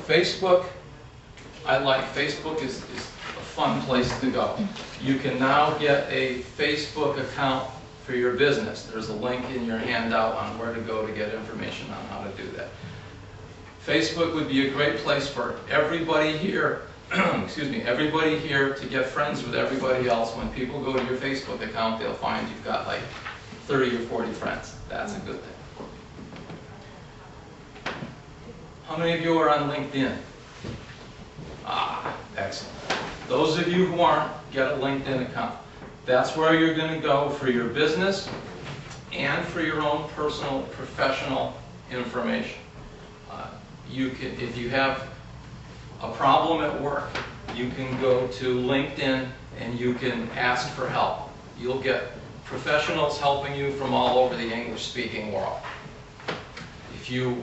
Facebook, Facebook is a fun place to go. You can now get a Facebook account for your business. There's a link in your handout on where to go to get information on how to do that. Facebook would be a great place for everybody here, excuse me, everybody here to get friends with everybody else. When people go to your Facebook account, they'll find you've got like 30 or 40 friends. That's a good thing. How many of you are on LinkedIn? Ah, excellent. Those of you who aren't, get a LinkedIn account. That's where you're going to go for your business and for your own personal, professional information. If you have a problem at work, you can go to LinkedIn and you can ask for help. You'll get professionals helping you from all over the English-speaking world. If you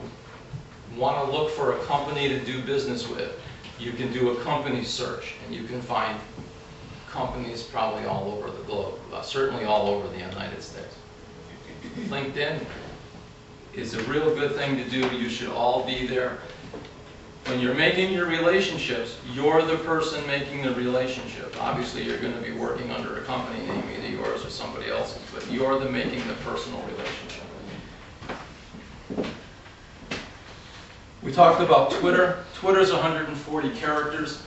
want to look for a company to do business with, you can do a company search and you can find companies probably all over the globe, certainly all over the United States. LinkedIn is a real good thing to do. You should all be there. When you're making your relationships, you're the person making the relationship. Obviously, you're going to be working under a company name, either yours or somebody else's, but you're the making the personal relationship. We talked about Twitter. Twitter's 140 characters.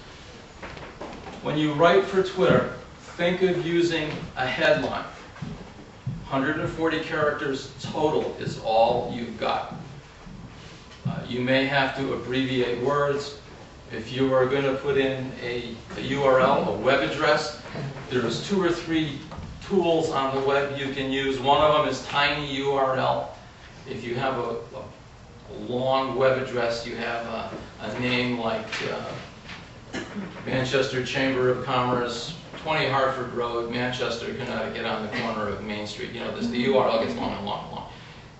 When you write for Twitter, think of using a headline. 140 characters total is all you've got. You may have to abbreviate words. If you are going to put in a URL, a web address, there's 2 or 3 tools on the web you can use. One of them is tinyURL. If you have a long web address, you have a name like Manchester Chamber of Commerce, 20 Hartford Road, Manchester, Connecticut, on the corner of Main Street. You know, the URL gets long and long and long.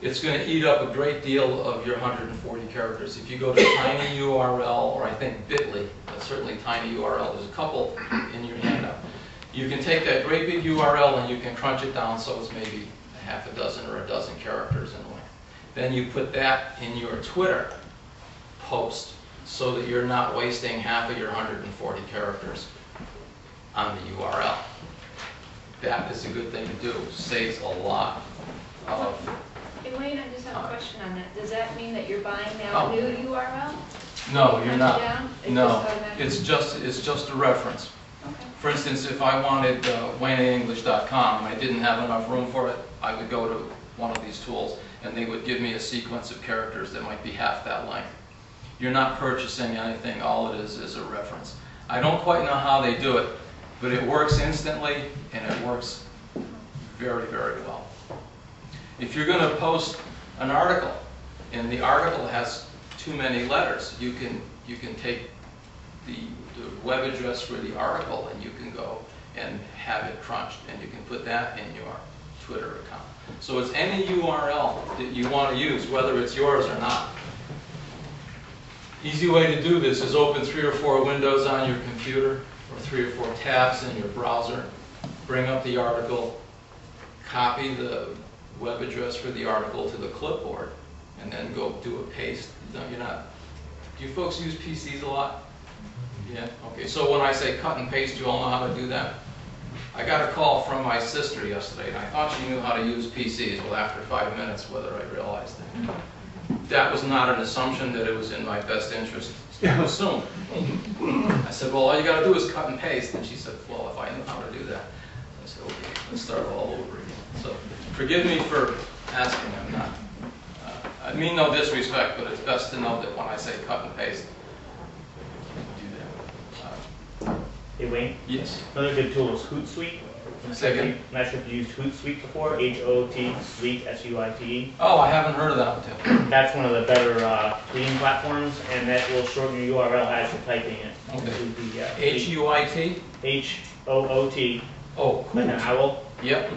It's going to eat up a great deal of your 140 characters. If you go to tinyURL, or I think bit.ly, but certainly tinyURL, there's a couple in your handout. You can take that great big URL and you can crunch it down so it's maybe a half a dozen or a dozen characters in length. Then you put that in your Twitter post so that you're not wasting half of your 140 characters on the URL. That is a good thing to do. It saves a lot of... Hey Wayne, I just have a question on that. Does that mean that you're buying now a new URL? No, you're not. No, it's just a reference. Okay. For instance, if I wanted WayneEnglish.com and I didn't have enough room for it, I would go to one of these tools and they would give me a sequence of characters that might be half that length. You're not purchasing anything. All it is a reference. I don't quite know how they do it, but it works instantly and it works very, very well. If you're going to post an article and the article has too many letters, you can take the web address for the article and you can go and have it crunched and you can put that in your Twitter account. So it's any URL that you want to use, whether it's yours or not. Easy way to do this is open 3 or 4 windows on your computer or 3 or 4 tabs in your browser, bring up the article, copy the web address for the article to the clipboard, and then go do a paste. Do you folks use PCs a lot? Yeah? Okay, so when I say cut and paste, you all know how to do that? I got a call from my sister yesterday, and I thought she knew how to use PCs. Well, after 5 minutes, whether I realized that. That was not an assumption that it was in my best interest to assume. I said, well, all you got to do is cut and paste. And she said, well, if I knew how to do that. I said, okay, let's start all over again. So forgive me for asking. I'm not. I mean no disrespect, but it's best to know that when I say cut and paste, do that. Hey Wayne? Yes. Another good tool is Hootsuite. I'm not sure if you used Hootsuite before. H-O-T, Suite, S-U-I-T-E. Oh, I haven't heard of that one, too. That's one of the better tweeting platforms, and that will shorten your URL as you're typing it. Okay. H-U-I-T? H-O-O-T. Oh, cool. Like an owl. Yep.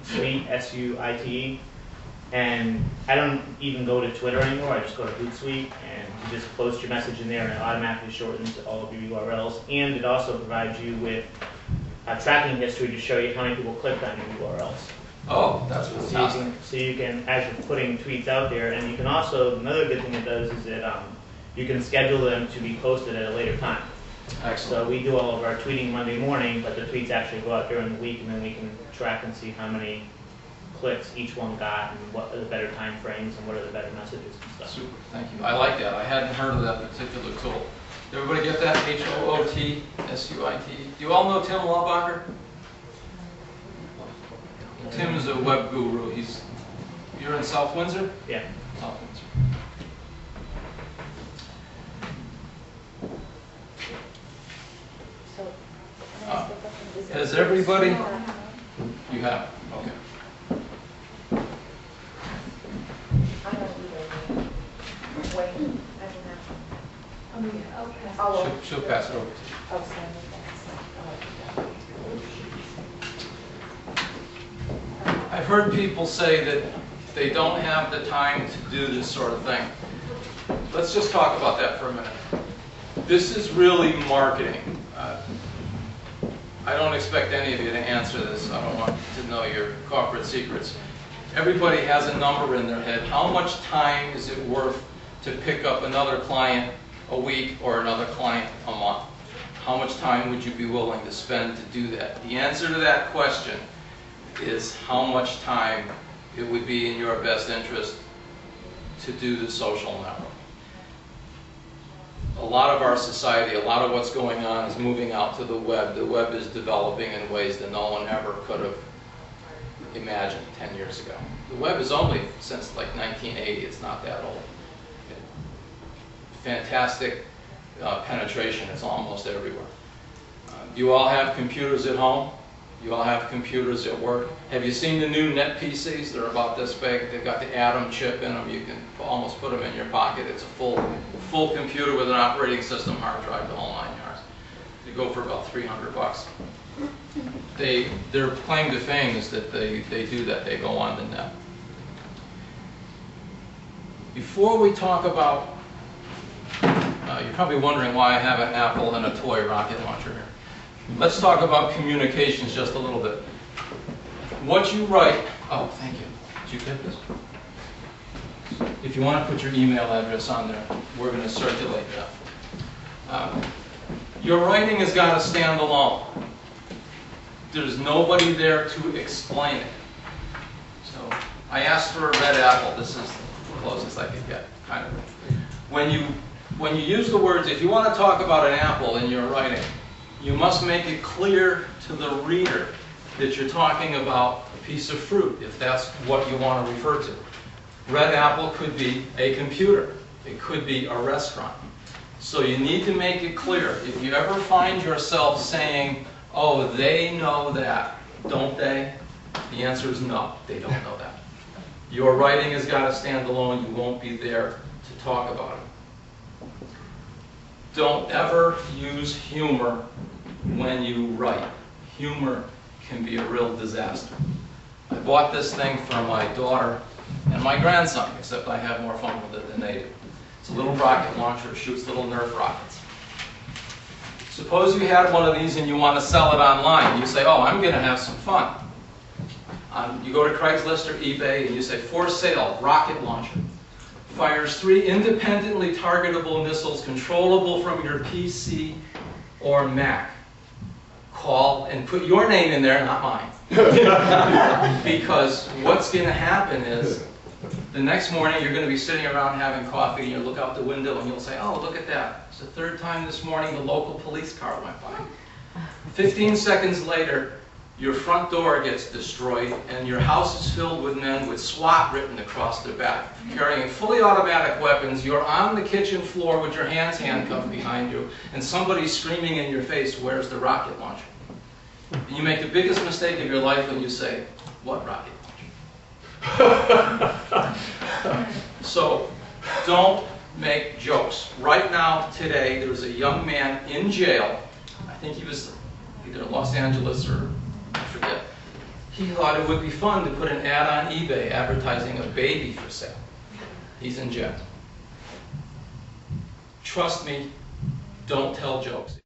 Suite, S-U-I-T-E. And I don't even go to Twitter anymore. I just go to Hootsuite, and you just post your message in there, and it automatically shortens all of your URLs. And it also provides you with tracking history to show you how many people clicked on your URLs. Oh, that's fantastic. So you can, as you're putting tweets out there, and you can also, another good thing it does is it you can schedule them to be posted at a later time. Excellent. So we do all of our tweeting Monday morning, but the tweets actually go out during the week, and then we can track and see how many clicks each one got, and what are the better time frames, and what are the better messages and stuff. Super, thank you. I like that. I hadn't heard of that particular tool. Did everybody get that? HOOTSUIT. Do you all know Tim Laubacher? Tim is a web guru. You're in South Windsor? Yeah. South Windsor. So, can I ask a question? Is Has it- everybody? No. You have? Okay. I don't either. Wait, I don't have. Oh, yeah, okay. Oh, She'll pass it over to you. oh, send me I've heard people say that they don't have the time to do this sort of thing. Let's just talk about that for a minute. This is really marketing. I don't expect any of you to answer this. I don't want to know your corporate secrets. Everybody has a number in their head. How much time is it worth to pick up another client a week or another client a month? How much time would you be willing to spend to do that? The answer to that question is how much time it would be in your best interest to do the social network. A lot of our society, a lot of what's going on is moving out to the web. The web is developing in ways that no one ever could have imagined 10 years ago. The web is only since like 1980, it's not that old. Fantastic penetration, it's almost everywhere. You all have computers at home? You all have computers at work? Have you seen the new net PCs? They're about this big. They've got the Atom chip in them. You can almost put them in your pocket. It's a full computer with an operating system, hard drive, the whole 9 yards. They go for about $300. Their claim to fame is that they do that. They go on the net. Before we talk about, you're probably wondering why I have an Apple and a toy rocket launcher here. Let's talk about communications just a little bit. What you write, oh, thank you. Did you get this? If you want to put your email address on there, we're going to circulate that. Your writing has got to stand alone. There's nobody there to explain it. So I asked for a red apple. This is the closest I could get, kind of. When you use the words, if you want to talk about an apple in your writing, you must make it clear to the reader that you're talking about a piece of fruit, if that's what you want to refer to. Red apple could be a computer. It could be a restaurant. So you need to make it clear. If you ever find yourself saying, oh, they know that, don't they? The answer is no, they don't know that. Your writing has got to stand alone. You won't be there to talk about it. Don't ever use humor when you write. Humor can be a real disaster. I bought this thing for my daughter and my grandson, except I have more fun with it than they do. It's a little rocket launcher, it shoots little Nerf rockets. Suppose you had one of these and you want to sell it online. You say, oh, I'm going to have some fun. You go to Craigslist or eBay and you say, for sale, rocket launcher. Fires 3 independently targetable missiles controllable from your PC or Mac. Call and put your name in there, not mine. Because what's going to happen is the next morning you're going to be sitting around having coffee and you'll look out the window and you'll say, oh, look at that. It's the third time this morning the local police car went by. 15 seconds later, your front door gets destroyed and your house is filled with men with SWAT written across their back, carrying fully automatic weapons. You're on the kitchen floor with your hands handcuffed behind you and somebody's screaming in your face, where's the rocket launcher? And you make the biggest mistake of your life when you say, what rocket launcher? So don't make jokes. Right now, today, there's a young man in jail. I think he was either in Los Angeles or I forget. He thought it would be fun to put an ad on eBay advertising a baby for sale. He's in jail. Trust me, don't tell jokes.